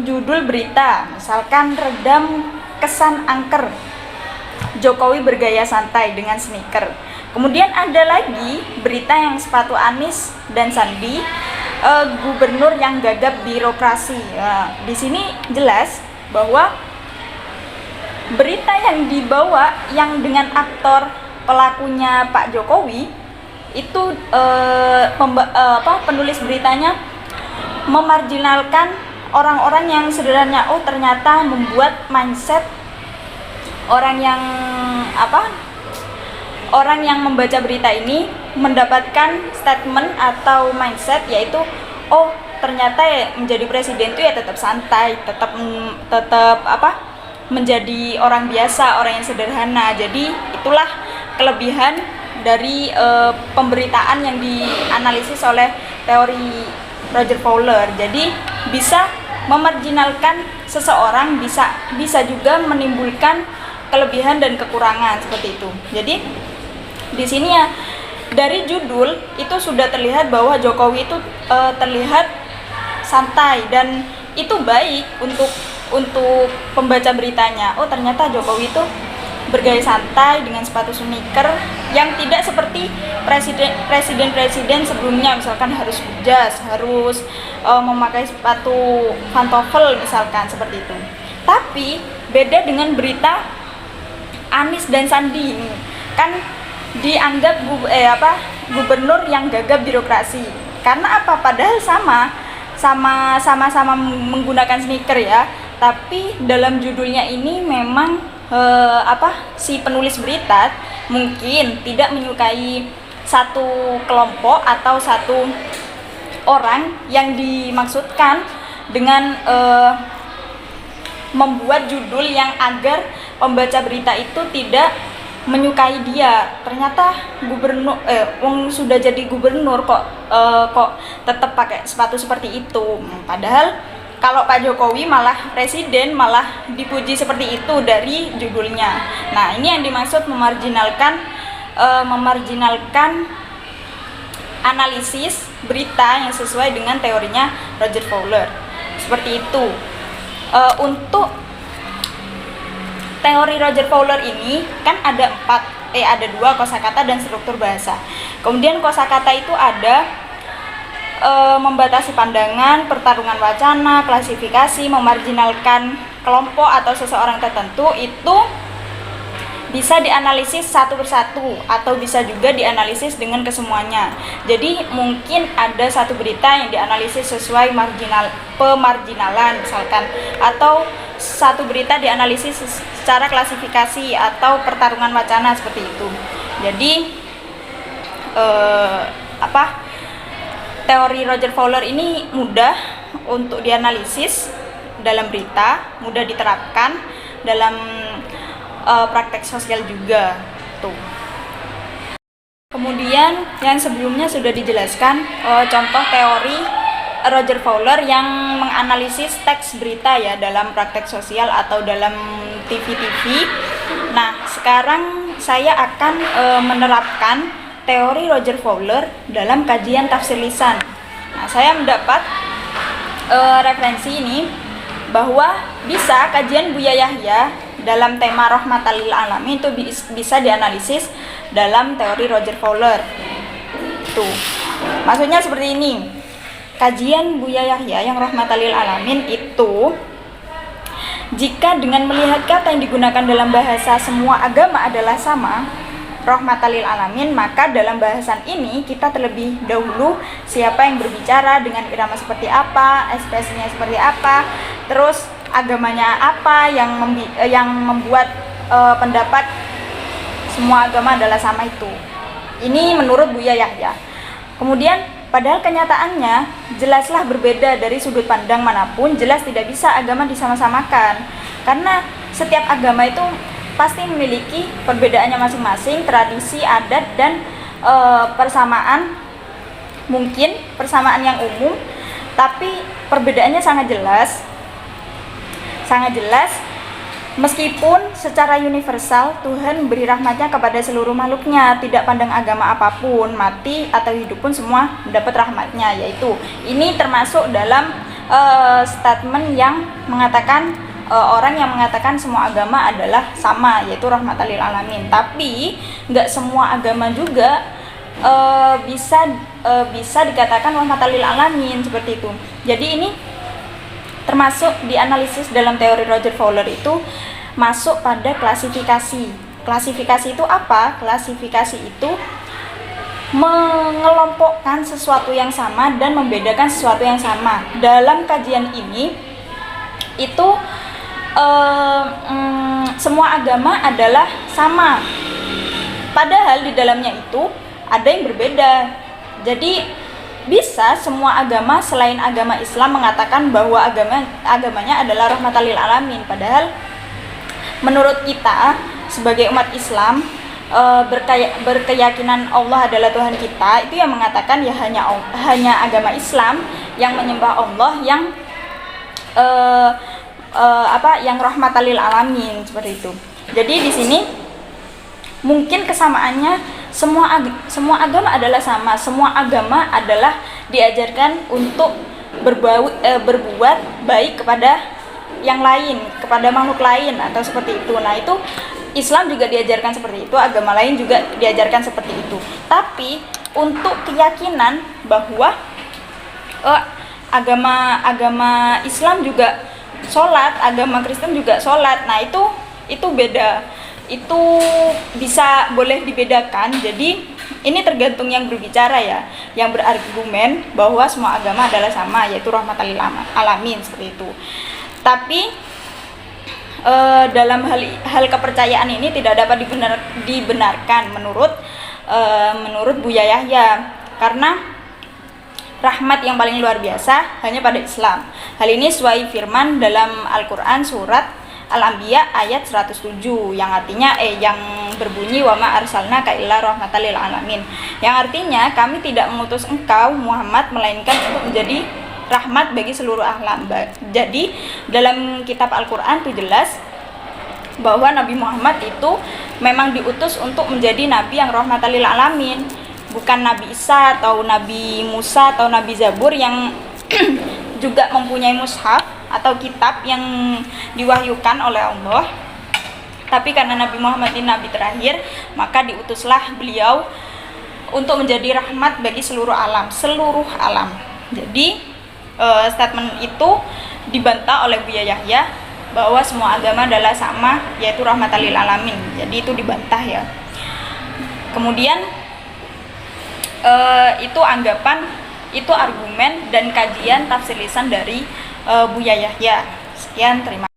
Judul berita, misalkan redam kesan angker, Jokowi bergaya santai dengan sneaker. Kemudian ada lagi berita yang sepatu Anies dan Sandi, gubernur yang gagap birokrasi. Di sini jelas bahwa berita yang dibawa yang dengan aktor pelakunya Pak Jokowi itu penulis beritanya memarginalkan orang-orang yang sederhana. Ternyata membuat mindset orang yang membaca berita ini mendapatkan statement atau mindset, yaitu ternyata menjadi presiden itu ya tetap santai, tetap menjadi orang biasa, orang yang sederhana. Jadi itulah kelebihan dari pemberitaan yang dianalisis oleh teori Roger Fowler. Jadi bisa memarginalkan seseorang, bisa juga menimbulkan kelebihan dan kekurangan seperti itu. Jadi di sini ya dari judul itu sudah terlihat bahwa Jokowi itu terlihat santai, dan itu baik untuk pembaca beritanya. Ternyata Jokowi itu bergaya santai dengan sepatu sneaker yang tidak seperti presiden sebelumnya, misalkan harus jas, harus memakai sepatu pantofel misalkan seperti itu. Tapi beda dengan berita Anies dan Sandi, kan dianggap gubernur yang gagap birokrasi. Karena apa? Padahal sama-sama menggunakan sneaker ya, tapi dalam judulnya ini memang si penulis berita mungkin tidak menyukai satu kelompok atau satu orang yang dimaksudkan dengan membuat judul yang agar pembaca berita itu tidak menyukai dia. Ternyata gubernur sudah jadi gubernur kok tetap pakai sepatu seperti itu. Padahal kalau Pak Jokowi malah presiden, malah dipuji seperti itu dari judulnya. Nah, ini yang dimaksud memarginalkan analisis berita yang sesuai dengan teorinya Roger Fowler. Seperti itu. Untuk teori Roger Fowler ini kan ada dua, kosakata dan struktur bahasa. Kemudian kosakata itu ada membatasi pandangan, pertarungan wacana, klasifikasi, memarginalkan kelompok atau seseorang tertentu. Itu bisa dianalisis satu persatu atau bisa juga dianalisis dengan kesemuanya. Jadi mungkin ada satu berita yang dianalisis sesuai pemarginalan misalkan, atau satu berita dianalisis secara klasifikasi atau pertarungan wacana seperti itu. Jadi teori Roger Fowler ini mudah untuk dianalisis dalam berita, mudah diterapkan dalam praktek sosial juga tuh. Kemudian yang sebelumnya sudah dijelaskan contoh teori Roger Fowler yang menganalisis teks berita ya dalam praktek sosial atau dalam TV-TV. Nah, sekarang saya akan menerapkan teori Roger Fowler dalam kajian tafsir lisan. Nah, saya mendapat referensi ini bahwa bisa kajian Buya Yahya dalam tema Rahmatan lil Alamin itu bisa dianalisis dalam teori Roger Fowler. Tuh. Maksudnya seperti ini. Kajian Buya Yahya yang Rahmatan lil Alamin itu, jika dengan melihat kata yang digunakan dalam bahasa semua agama adalah sama, Rahmatan lil Alamin, maka dalam bahasan ini kita terlebih dahulu siapa yang berbicara, dengan irama seperti apa, ekspresinya seperti apa, terus agamanya apa yang membuat pendapat semua agama adalah sama itu. Ini menurut Buya Yahya. Kemudian padahal kenyataannya jelaslah berbeda dari sudut pandang manapun, jelas tidak bisa agama disama-samakan. Karena setiap agama itu pasti memiliki perbedaannya masing-masing, tradisi, adat, dan persamaan, mungkin persamaan yang umum, tapi perbedaannya sangat jelas. Meskipun secara universal Tuhan beri rahmatnya kepada seluruh makhluknya, tidak pandang agama apapun, mati atau hidup pun semua mendapat rahmatnya, yaitu ini termasuk dalam statement yang mengatakan orang yang mengatakan semua agama adalah sama, yaitu rahmatan lil alamin. Tapi nggak semua agama juga bisa dikatakan rahmatan lil alamin seperti itu. Jadi ini termasuk dianalisis dalam teori Roger Fowler itu masuk pada klasifikasi. Klasifikasi itu apa? Klasifikasi itu mengelompokkan sesuatu yang sama dan membedakan sesuatu yang sama. Dalam kajian ini itu semua agama adalah sama, padahal di dalamnya itu ada yang berbeda. Jadi bisa semua agama selain agama Islam mengatakan bahwa agamanya adalah rahmatan lil alamin, padahal menurut kita sebagai umat Islam berkeyakinan Allah adalah Tuhan kita, itu yang mengatakan ya hanya agama Islam yang menyembah Allah yang yang rahmatan lil alamin seperti itu. Jadi di sini mungkin kesamaannya semua agama adalah sama. Semua agama adalah diajarkan untuk berbuat baik kepada yang lain, kepada makhluk lain atau seperti itu. Nah, itu Islam juga diajarkan seperti itu, agama lain juga diajarkan seperti itu. Tapi untuk keyakinan bahwa agama Islam juga sholat, agama Kristen juga sholat, nah itu beda, itu boleh dibedakan. Jadi ini tergantung yang berbicara ya, yang berargumen bahwa semua agama adalah sama, yaitu rahmatan lil alamin seperti itu. Tapi dalam hal kepercayaan ini tidak dapat dibenarkan menurut Buya Yahya, karena rahmat yang paling luar biasa hanya pada Islam. Hal ini sesuai firman dalam Al-Quran surat Al-Anbiya ayat 107 yang artinya yang berbunyi wa ma arsalnaka illa rahmatan lil alamin, yang artinya kami tidak mengutus engkau Muhammad melainkan untuk menjadi rahmat bagi seluruh alam. Jadi dalam kitab Al-Quran itu jelas bahwa Nabi Muhammad itu memang diutus untuk menjadi nabi yang rahmatan lil alamin, bukan Nabi Isa atau Nabi Musa atau Nabi Zabur yang juga mempunyai mushaf atau kitab yang diwahyukan oleh Allah. Tapi karena Nabi Muhammad ini nabi terakhir, maka diutuslah beliau untuk menjadi rahmat bagi seluruh alam. Jadi statement itu dibantah oleh Buya Yahya bahwa semua agama adalah sama, yaitu rahmatan lil alamin. Jadi itu dibantah ya. Kemudian itu anggapan, itu argumen dan kajian tafsir lisan dari Buya Yahya. Sekian, terima kasih.